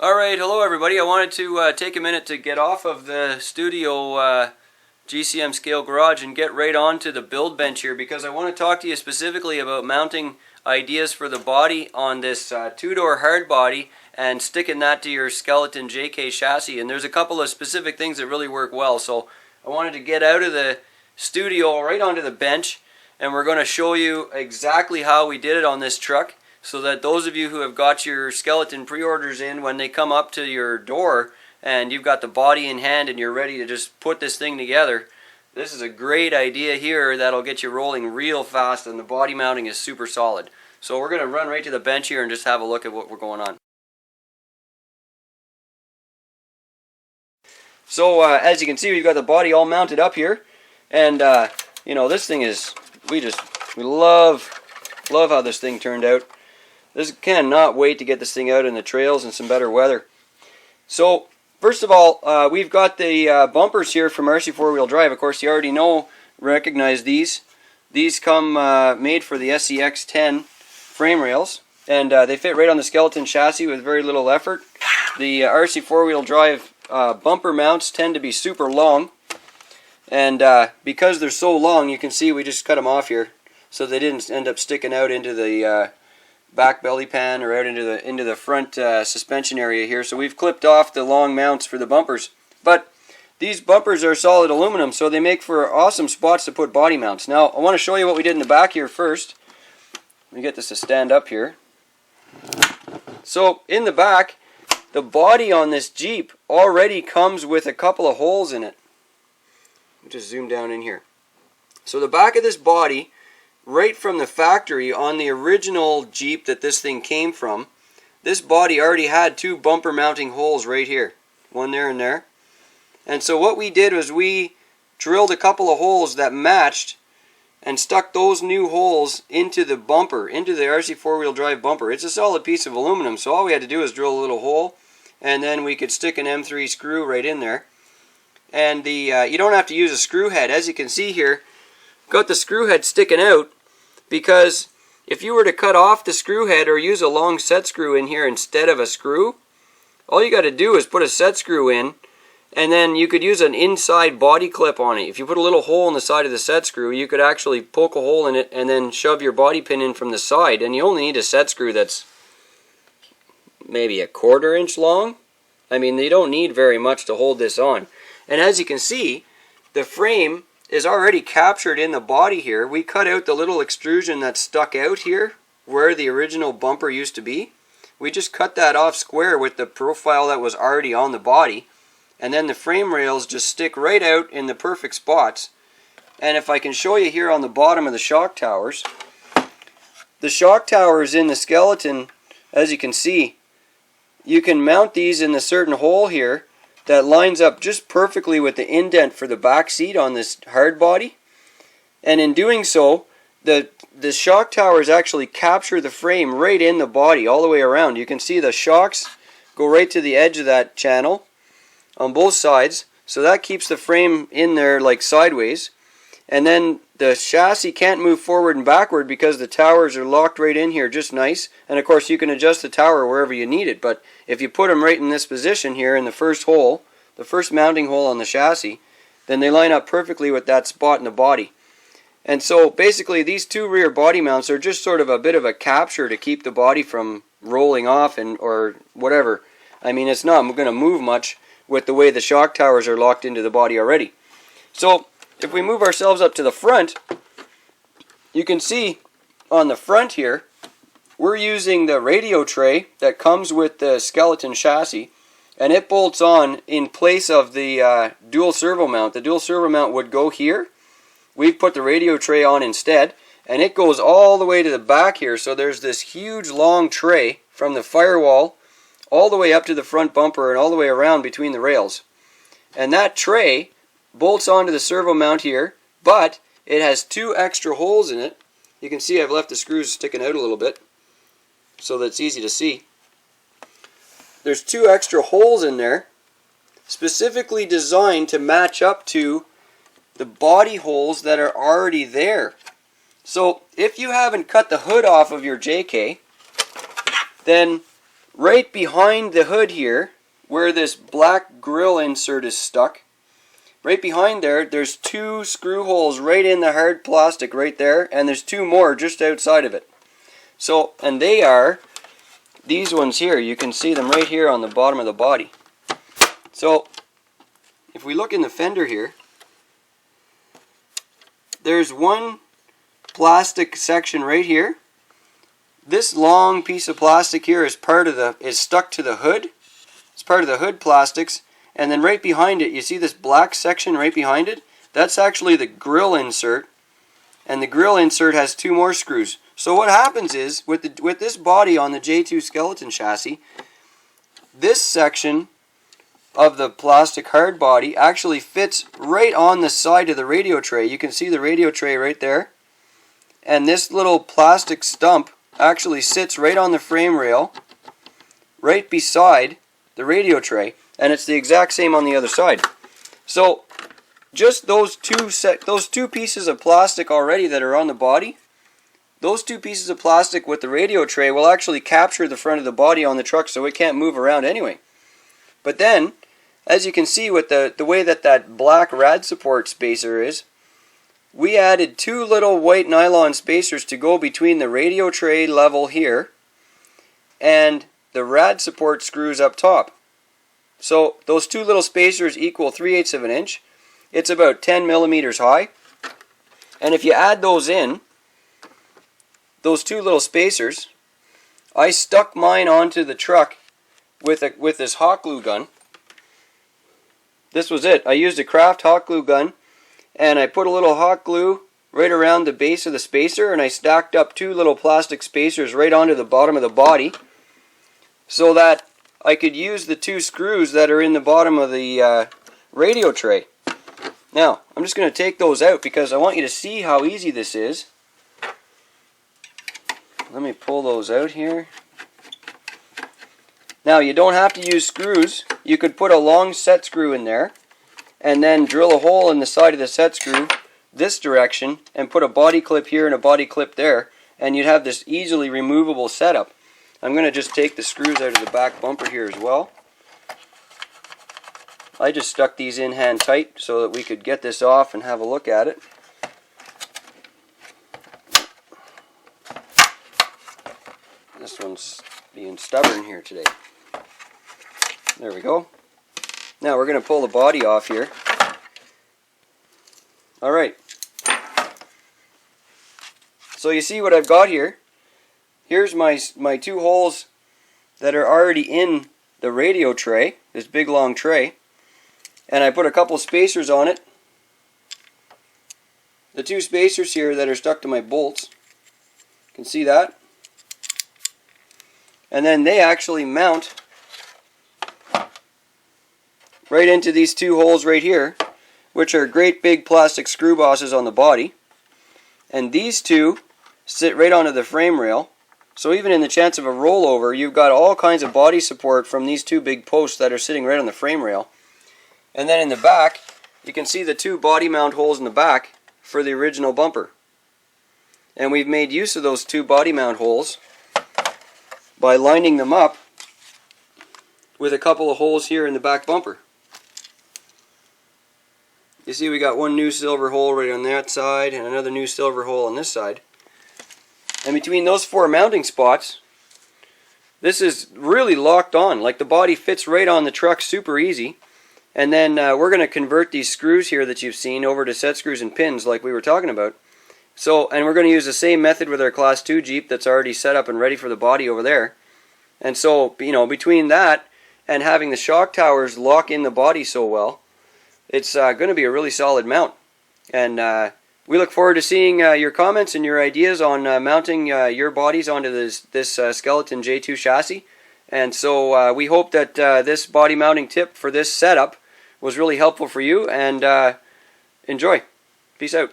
Alright, hello everybody. I wanted to take a minute to get off of the studio GCM scale garage and get right onto the build bench here, because I want to talk to you specifically about mounting ideas for the body on this 2-door Hardbody and sticking that to your skeleton JK chassis. And there's a couple of specific things that really work well. So I wanted to get out of the studio right onto the bench, and we're going to show you exactly how we did it on this truck, so that those of you who have got your skeleton pre-orders in, when they come up to your door and you've got the body in hand and you're ready to just put this thing together, this is a great idea here that'll get you rolling real fast, and the body mounting is super solid. So we're going to run right to the bench here and just have a look at what we're going on. So as you can see, we've got the body all mounted up here, and you know, this thing is, we love how this thing turned out. This cannot wait to get this thing out in the trails in some better weather. So first of all, we've got the bumpers here from RC 4-wheel drive. Of course, you already recognize these. These come made for the SCX-10 frame rails, and they fit right on the skeleton chassis with very little effort. The RC 4-wheel drive bumper mounts tend to be super long, and because they're so long, you can see we just cut them off here so they didn't end up sticking out into the back belly pan or out into the front suspension area here. So we've clipped off the long mounts for the bumpers. But these bumpers are solid aluminum, so they make for awesome spots to put body mounts. Now I want to show you what we did in the back here first. Let me get this to stand up here. So in the back, the body on this Jeep already comes with a couple of holes in it. Let me just zoom down in here. So the back of this body, right from the factory on the original Jeep that this thing came from, this body already had two bumper mounting holes right here, one there and there. And so what we did was we drilled a couple of holes that matched and stuck those new holes into the bumper, into the RC 4-wheel drive bumper. It's a solid piece of aluminum, so all we had to do was drill a little hole, and then we could stick an M3 screw right in there. And you don't have to use a screw head. As you can see here, got the screw head sticking out, because if you were to cut off the screw head or use a long set screw in here instead of a screw, all you got to do is put a set screw in, and then you could use an inside body clip on it. If you put a little hole in the side of the set screw, you could actually poke a hole in it and then shove your body pin in from the side, and you only need a set screw that's maybe a 1/4 inch long. I mean, you don't need very much to hold this on. And as you can see, the frame is already captured in the body here. We cut out the little extrusion that stuck out here where the original bumper used to be. We just cut that off square with the profile that was already on the body, and then the frame rails just stick right out in the perfect spots. And if I can show you here on the bottom of the shock towers, the shock towers in the skeleton, as you can see, you can mount these in a certain hole here that lines up just perfectly with the indent for the back seat on this hard body. And in doing so, the shock towers actually capture the frame right in the body all the way around. You can see the shocks go right to the edge of that channel on both sides, so that keeps the frame in there like sideways. And then the chassis can't move forward and backward because the towers are locked right in here just nice. And of course you can adjust the tower wherever you need it, but if you put them right in this position here in the first hole, the first mounting hole on the chassis, then they line up perfectly with that spot in the body. And so basically these two rear body mounts are just sort of a bit of a capture to keep the body from rolling off or whatever. I mean, it's not going to move much with the way the shock towers are locked into the body already. So if we move ourselves up to the front, you can see on the front here, we're using the radio tray that comes with the skeleton chassis, and it bolts on in place of the dual servo mount. The dual servo mount would go here. We've put the radio tray on instead, and it goes all the way to the back here, so there's this huge long tray from the firewall all the way up to the front bumper and all the way around between the rails. And that tray bolts onto the servo mount here, but it has two extra holes in it. You can see I've left the screws sticking out a little bit so that it's easy to see. There's two extra holes in there specifically designed to match up to the body holes that are already there. So if you haven't cut the hood off of your JK, then right behind the hood here, where this black grill insert is stuck, right behind there, there's 2 screw holes right in the hard plastic right there, and there's 2 more just outside of it. So, and they are these ones here. You can see them right here on the bottom of the body. So, if we look in the fender here, there's one plastic section right here. This long piece of plastic here is stuck to the hood. It's part of the hood plastics, and then right behind it, you see this black section right behind it? That's actually the grill insert, and the grill insert has 2 more screws. So what happens is, with this body on the J2 skeleton chassis, this section of the plastic hard body actually fits right on the side of the radio tray. You can see the radio tray right there, and this little plastic stump actually sits right on the frame rail, right beside the radio tray, and it's the exact same on the other side. So just those two pieces of plastic already that are on the body, those 2 pieces of plastic with the radio tray will actually capture the front of the body on the truck, so it can't move around anyway. But then, as you can see with the way that black rad support spacer is, we added 2 little white nylon spacers to go between the radio tray level here and the rad support screws up top. So those 2 little spacers equal 3/8 of an inch. It's about 10 millimeters high. And if you add those in, those 2 little spacers, I stuck mine onto the truck with this hot glue gun. This was it. I used a Kraft hot glue gun, and I put a little hot glue right around the base of the spacer, and I stacked up 2 little plastic spacers right onto the bottom of the body, so that I could use the 2 screws that are in the bottom of the radio tray. Now, I'm just going to take those out because I want you to see how easy this is. Let me pull those out here. Now, you don't have to use screws. You could put a long set screw in there and then drill a hole in the side of the set screw this direction and put a body clip here and a body clip there, and you'd have this easily removable setup. I'm going to just take the screws out of the back bumper here as well. I just stuck these in hand tight so that we could get this off and have a look at it. This one's being stubborn here today. There we go. Now we're going to pull the body off here. Alright. So you see what I've got here. Here's my 2 holes that are already in the radio tray, this big long tray. And I put a couple spacers on it. The 2 spacers here that are stuck to my bolts. You can see that. And then they actually mount right into these 2 holes right here, which are great big plastic screw bosses on the body. And these 2 sit right onto the frame rail. So even in the chance of a rollover, you've got all kinds of body support from these 2 big posts that are sitting right on the frame rail. And then in the back, you can see the 2 body mount holes in the back for the original bumper. And we've made use of those 2 body mount holes by lining them up with a couple of holes here in the back bumper. You see we got one new silver hole right on that side and another new silver hole on this side. And between those 4 mounting spots, this is really locked on. Like, the body fits right on the truck super easy. And then we're going to convert these screws here that you've seen over to set screws and pins like we were talking about. So, and we're going to use the same method with our Class 2 Jeep that's already set up and ready for the body over there. And so, you know, between that and having the shock towers lock in the body so well, it's going to be a really solid mount. And we look forward to seeing your comments and your ideas on mounting your bodies onto this skeleton J2 chassis. And so we hope that this body mounting tip for this setup was really helpful for you, and enjoy. Peace out.